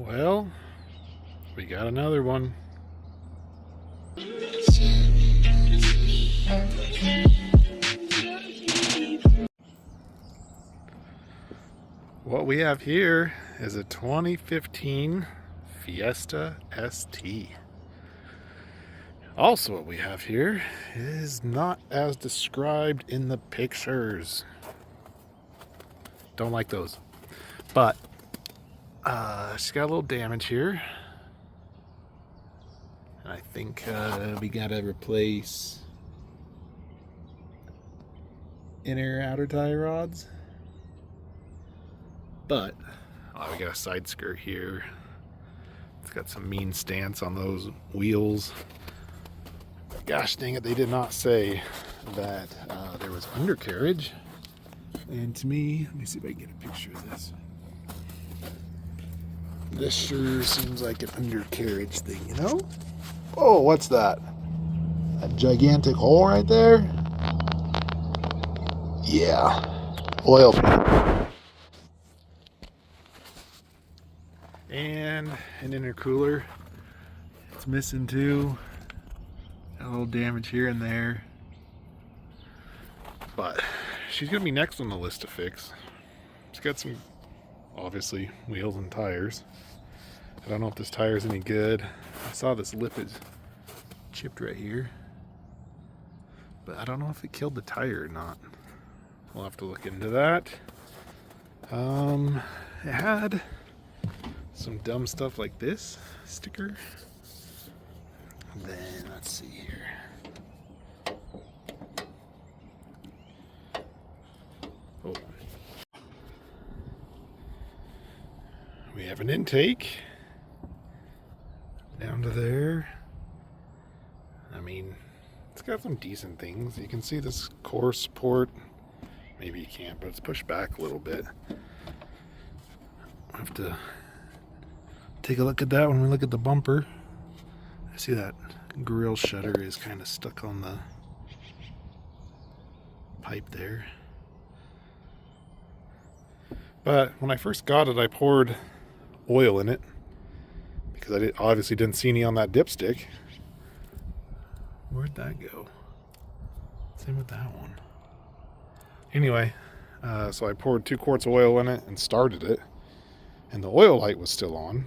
Well, we got another one. What we have here is a 2015 Fiesta ST. Also, what we have here is not as described in the pictures. Don't like those. But she's got a little damage here. I think we gotta replace inner outer tie rods. But we got a side skirt here. It's got some mean stance on those wheels. Gosh dang it, they did not say that there was undercarriage. And to me, let me see if I can get a picture of this. This sure seems like an undercarriage thing, you know? Oh, what's that? A gigantic hole right there? Yeah. Oil pan. And an intercooler. It's missing too. Got a little damage here and there. But she's gonna be next on the list to fix. She's got some, obviously, wheels and tires. I don't know if this tire is any good. I saw this lip is chipped right here, but I don't know if it killed the tire or not. We'll have to look into that. It had some dumb stuff like this sticker. Then let's see here. Oh, we have an intake down to there. I mean, it's got some decent things. You can see this core support. Maybe you can't, but it's pushed back a little bit. I'll have to take a look at that when we look at the bumper. I see that grill shutter is kind of stuck on the pipe there. But when I first got it, I poured oil in it because I obviously didn't see any on that dipstick. Where'd that go? Same with that one. Anyway, so I poured 2 quarts of oil in it and started it, and the oil light was still on.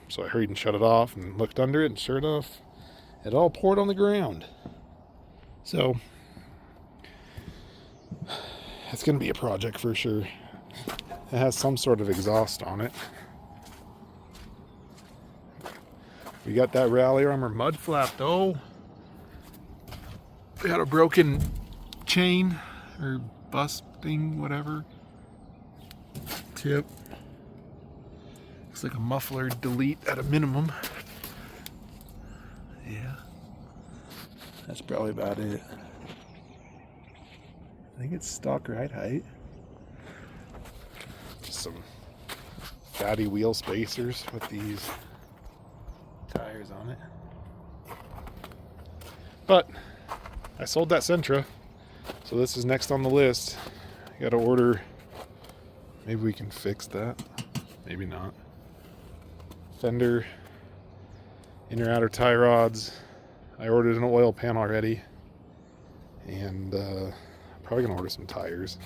So I hurried and shut it off and looked under it, and sure enough, it all poured on the ground. So it's going to be a project for sure. It has some sort of exhaust on it. We got that rally armor mud flap though. We got a broken chain or bus thing, whatever. Tip. Looks like a muffler delete at a minimum. Yeah. That's probably about it. I think it's stock ride height. Just some fatty wheel spacers with these tires on it. But I sold that Sentra, so this is next on the list. I gotta order. Maybe we can fix that. Maybe not. Fender, inner outer tie rods. I ordered an oil pan already, and I'm probably gonna order some tires.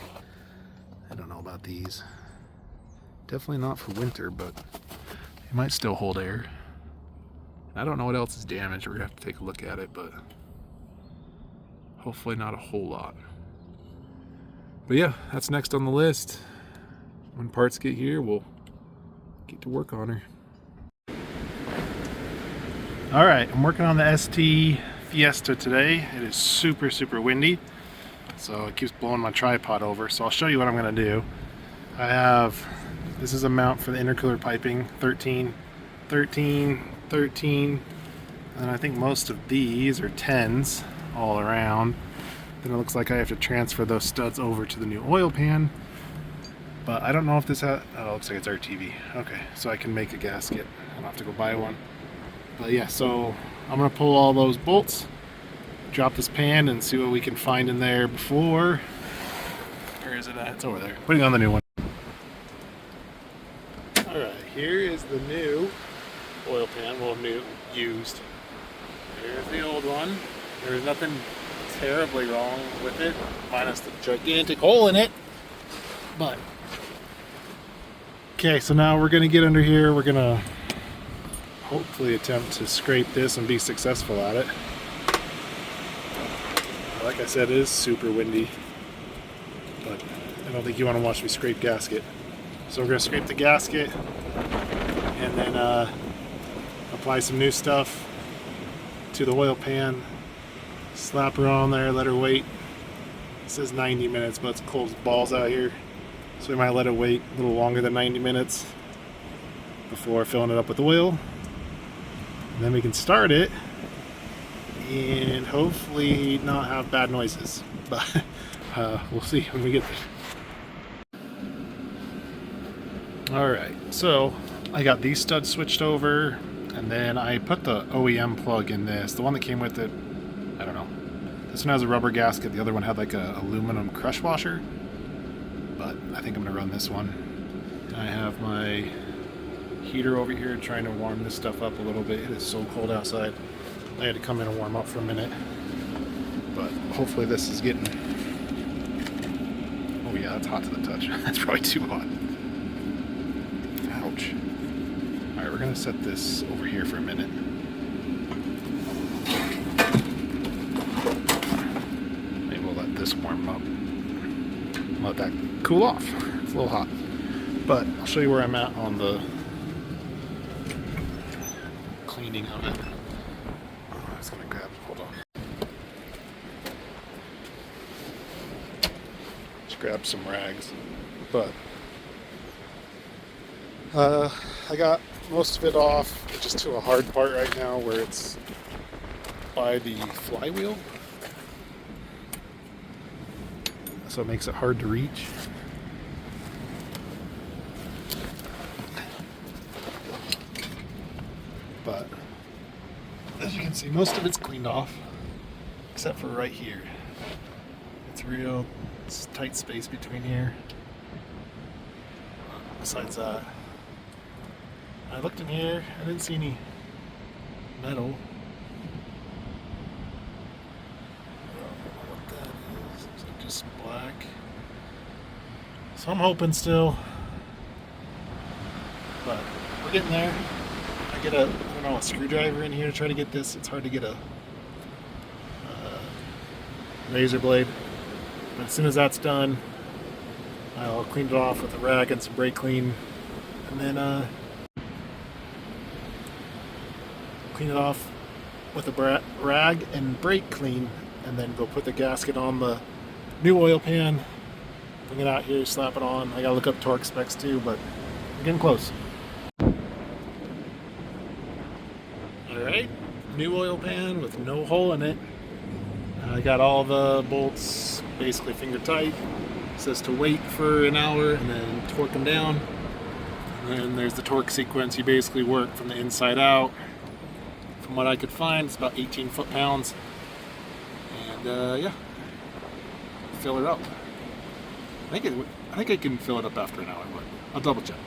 I don't know about these. Definitely not for winter, but they might still hold air. I don't know what else is damaged. We're gonna have to take a look at it, but hopefully not a whole lot. But yeah, that's next on the list. When parts get here, we'll get to work on her. All right, I'm working on the ST Fiesta today. It is super, super windy, so it keeps blowing my tripod over. So I'll show you what I'm gonna do. I have, this is a mount for the intercooler piping, 13, 13, 13, and I think most of these are 10s all around. Then it looks like I have to transfer those studs over to the new oil pan. But I don't know if this has, oh, it looks like it's RTV. Okay, so I can make a gasket. I don't have to go buy one. But yeah, so I'm gonna pull all those bolts, drop this pan, and see what we can find in there before. Where is it at? It's over there. Putting on the new one. Alright, here is the new oil pan, well, new, used. Here's the old one. There's nothing terribly wrong with it, minus the gigantic hole in it. But, okay, so now we're gonna get under here. We're gonna hopefully attempt to scrape this and be successful at it. Like I said, it is super windy, but I don't think you want to watch me scrape gasket. So we're going to scrape the gasket and then apply some new stuff to the oil pan, slap her on there, let her wait. It says 90 minutes, but it's cold as balls out here, so we might let it wait a little longer than 90 minutes before filling it up with oil. And then we can start it and hopefully not have bad noises, but we'll see when we get there. Alright, so I got these studs switched over, and then I put the OEM plug in this, the one that came with it. I don't know, this one has a rubber gasket, the other one had like a aluminum crush washer, but I think I'm gonna run this one. And I have my heater over here trying to warm this stuff up a little bit. It is so cold outside. I had to come in and warm up for a minute, but hopefully this is getting, oh yeah, that's hot to the touch. That's probably too hot. Ouch. Alright, we're gonna set this over here for a minute. Maybe we'll let this warm up. Let that cool off. It's a little hot. But I'll show you where I'm at on the cleaning of it. I was gonna grab, hold on. Just grab some rags. But I got most of it off, just to a hard part right now where it's by the flywheel. So it makes it hard to reach. But as you can see, most of it's cleaned off, except for right here. It's real tight space between here. Besides that, I looked in here, I didn't see any metal. I don't know what that is. Is it just black? So I'm hoping still, but we're getting there. I get a screwdriver in here to try to get this. It's hard to get a razor blade, but as soon as that's done, I'll clean it off with a rag and some brake clean, and then clean it off with a rag and brake clean, and then go put the gasket on the new oil pan, bring it out here, slap it on. I gotta look up torque specs too, but we're getting close. Alright, new oil pan with no hole in it. I got all the bolts basically finger tight. It says to wait for an hour and then torque them down. And then there's the torque sequence. You basically work from the inside out. From what I could find, it's about 18 foot-pounds. And yeah, fill it up. I think I can fill it up after an hour, but I'll double check.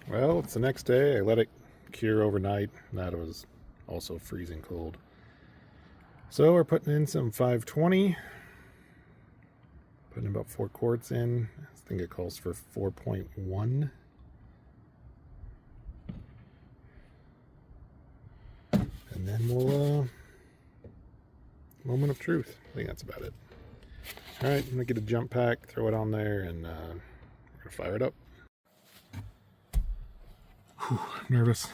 Well, it's the next day. I let it cure overnight. That was also freezing cold. So we're putting in some 520. Putting about 4 quarts in. I think it calls for 4.1. And then we'll, moment of truth. I think that's about it. All right, I'm gonna get a jump pack, throw it on there, and we're gonna fire it up. Whew, nervous.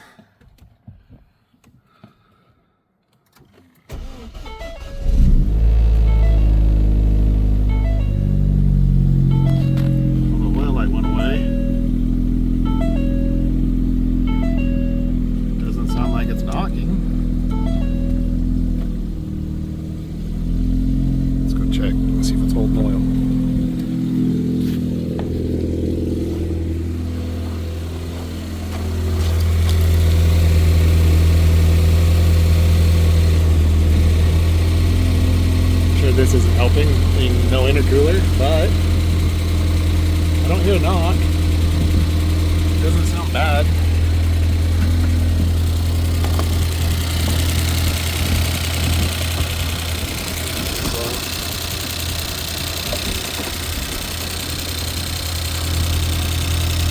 This isn't helping, being no intercooler, but I don't hear a knock. Doesn't sound bad.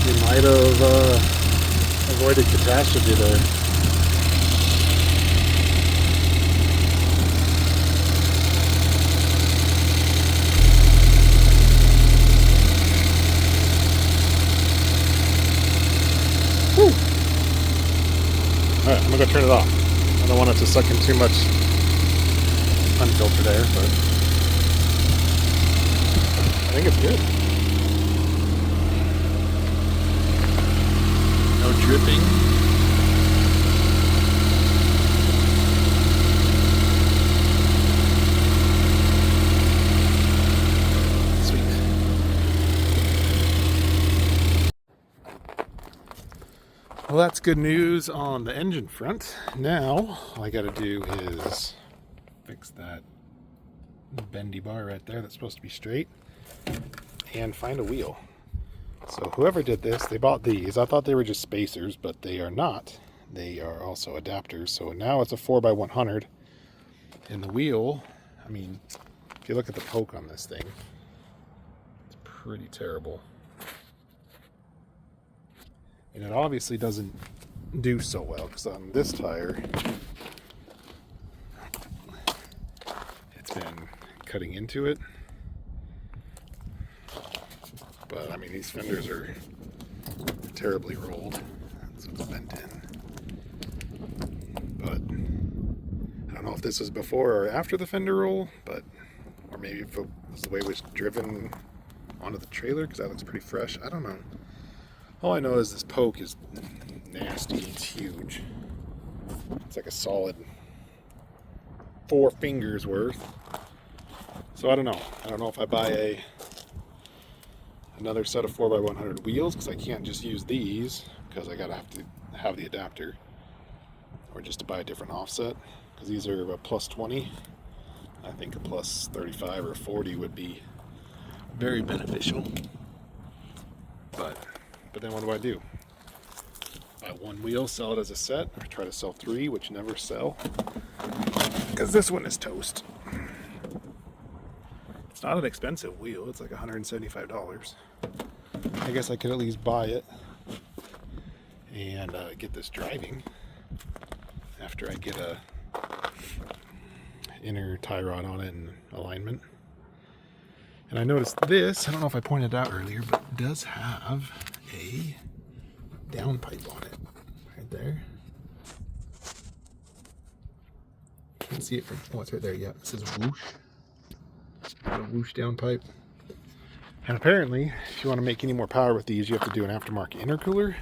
We might have avoided catastrophe there. Whew. Alright, I'm gonna go turn it off. I don't want it to suck in too much unfiltered air, but I think it's good. No dripping. Sweet. Well, that's good news on the engine front. Now, all I gotta do is fix that bendy bar right there that's supposed to be straight and find a wheel. So whoever did this, they bought these. I thought they were just spacers, but they are not. They are also adapters. So now it's a 4x100. And the wheel, I mean, if you look at the poke on this thing, it's pretty terrible. And it obviously doesn't do so well, because on this tire, it's been cutting into it. But I mean, these fenders are terribly rolled, so it's bent in. But I don't know if this was before or after the fender roll, or maybe if it was the way it was driven onto the trailer, because that looks pretty fresh. I don't know. All I know is this poke is nasty. It's huge. It's like a solid 4 fingers worth. So I don't know. I don't know if I buy another set of 4x100 wheels, because I can't just use these, because I have to have the adapter, or just to buy a different offset, because these are a plus 20. I think a plus 35 or 40 would be very beneficial. But then what do? Buy one wheel, sell it as a set, or try to sell 3, which never sell, because this one is toast. It's not an expensive wheel. It's like $175. I guess I could at least buy it and get this driving after I get a inner tie rod on it and alignment. And I noticed this, I don't know if I pointed out earlier, but it does have a downpipe on it right there. Can't see it from, oh, it's right there. Yeah, it says whoosh. A whoosh downpipe. And apparently, if you want to make any more power with these, you have to do an aftermarket intercooler.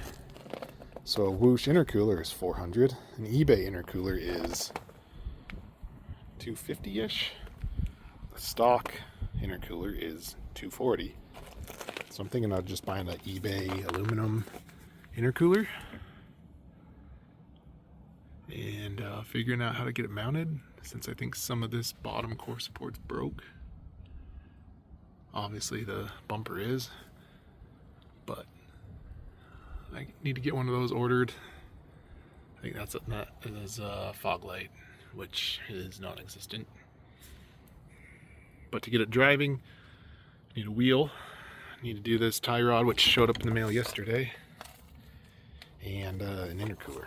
So a whoosh intercooler is $400. An eBay intercooler is $250-ish. The stock intercooler is $240. So I'm thinking of just buying an eBay aluminum intercooler and figuring out how to get it mounted, since I think some of this bottom core support's broke. Obviously the bumper is, but I need to get one of those ordered. I think that is a fog light, which is non-existent. But to get it driving, I need a wheel. I need to do this tie rod, which showed up in the mail yesterday, and an intercooler.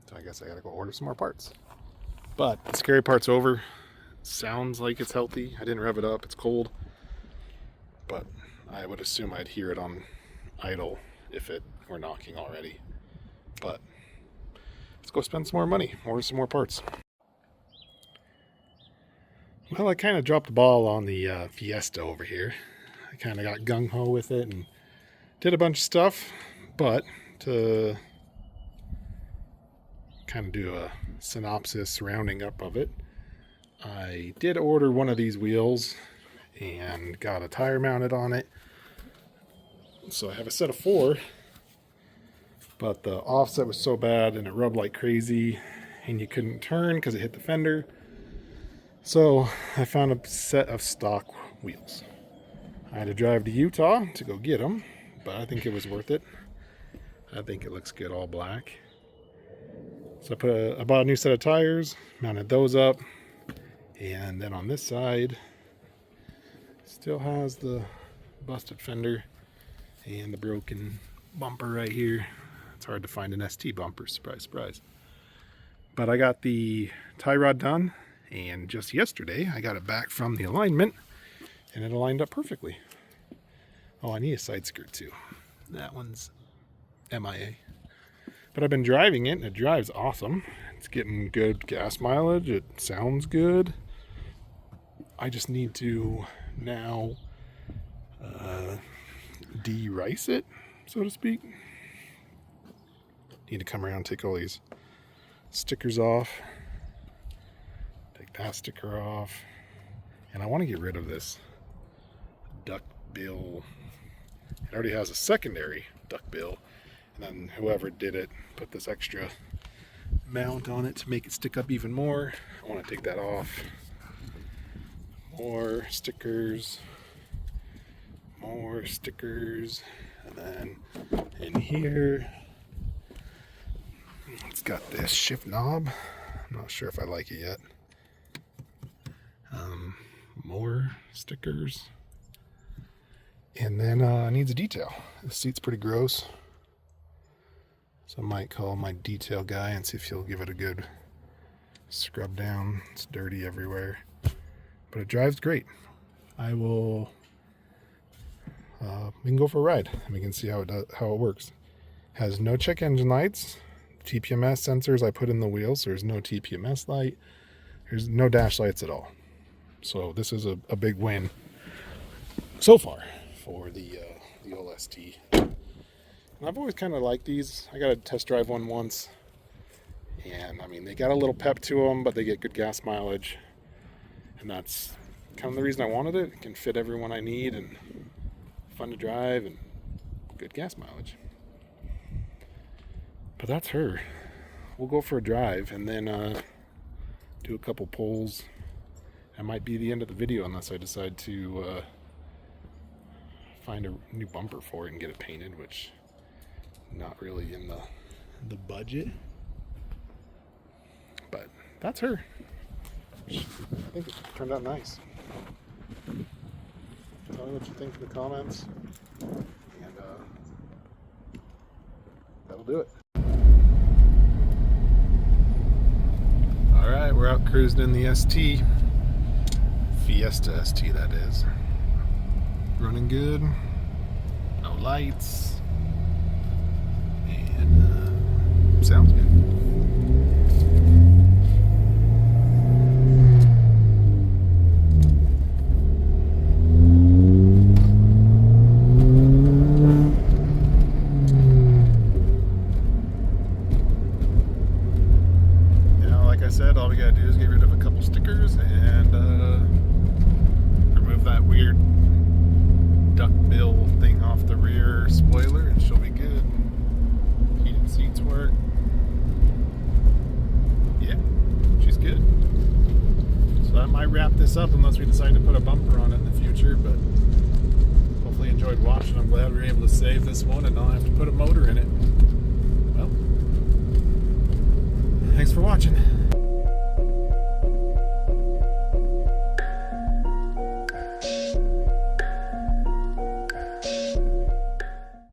So I guess I gotta go order some more parts. But the scary part's over. Sounds like it's healthy. I didn't rev it up. It's cold. But I would assume I'd hear it on idle if it were knocking already. But let's go spend some more money, order some more parts. Well, I kind of dropped the ball on the Fiesta over here. I kind of got gung-ho with it and did a bunch of stuff. But to kind of do a synopsis rounding up of it, I did order one of these wheels and got a tire mounted on it. So I have a set of 4, but the offset was so bad and it rubbed like crazy and you couldn't turn because it hit the fender. So I found a set of stock wheels. I had to drive to Utah to go get them, but I think it was worth it. I think it looks good all black. So I bought a new set of tires, mounted those up, and then on this side, still has the busted fender and the broken bumper right here. It's hard to find an ST bumper, surprise, surprise. But I got the tie rod done, and just yesterday I got it back from the alignment, and it aligned up perfectly. Oh, I need a side skirt too. That one's MIA. But I've been driving it, and it drives awesome. It's getting good gas mileage. It sounds good. I just need to now de-rice it, so to speak. Need to come around and take all these stickers off. Take that sticker off. And I want to get rid of this duck bill. It already has a secondary duck bill. And then whoever did it put this extra mount on it to make it stick up even more. I want to take that off. More stickers. More stickers. And then in here, it's got this shift knob. I'm not sure if I like it yet. More stickers. And then needs a detail. The seat's pretty gross. So I might call my detail guy and see if he'll give it a good scrub down. It's dirty everywhere. But it drives great. I will... we can go for a ride and we can see how it works. Has no check engine lights. TPMS sensors I put in the wheels, so there's no TPMS light. There's no dash lights at all. So this is a big win so far for the old ST. And I've always kind of liked these. I got a test drive one once, and I mean they got a little pep to them, but they get good gas mileage, and that's kind of the reason I wanted it. It can fit everyone I need, and fun to drive, and good gas mileage. But that's her. We'll go for a drive and then do a couple pulls. That might be the end of the video unless I decide to find a new bumper for it and get it painted, which not really in the budget. But that's her. I think it turned out nice. Tell me what you think in the comments, and that'll do it. Alright, we're out cruising in the ST. Fiesta ST, that is. Running good. No lights. And sounds good. Said all we gotta do is get rid of a couple stickers and remove that weird duck bill thing off the rear spoiler, and she'll be good. Heated seats work. Yeah, she's good. So that might wrap this up unless we decide to put a bumper on it in the future, but hopefully you enjoyed watching. I'm glad we were able to save this one and not have to put a motor in it. Well, thanks for watching.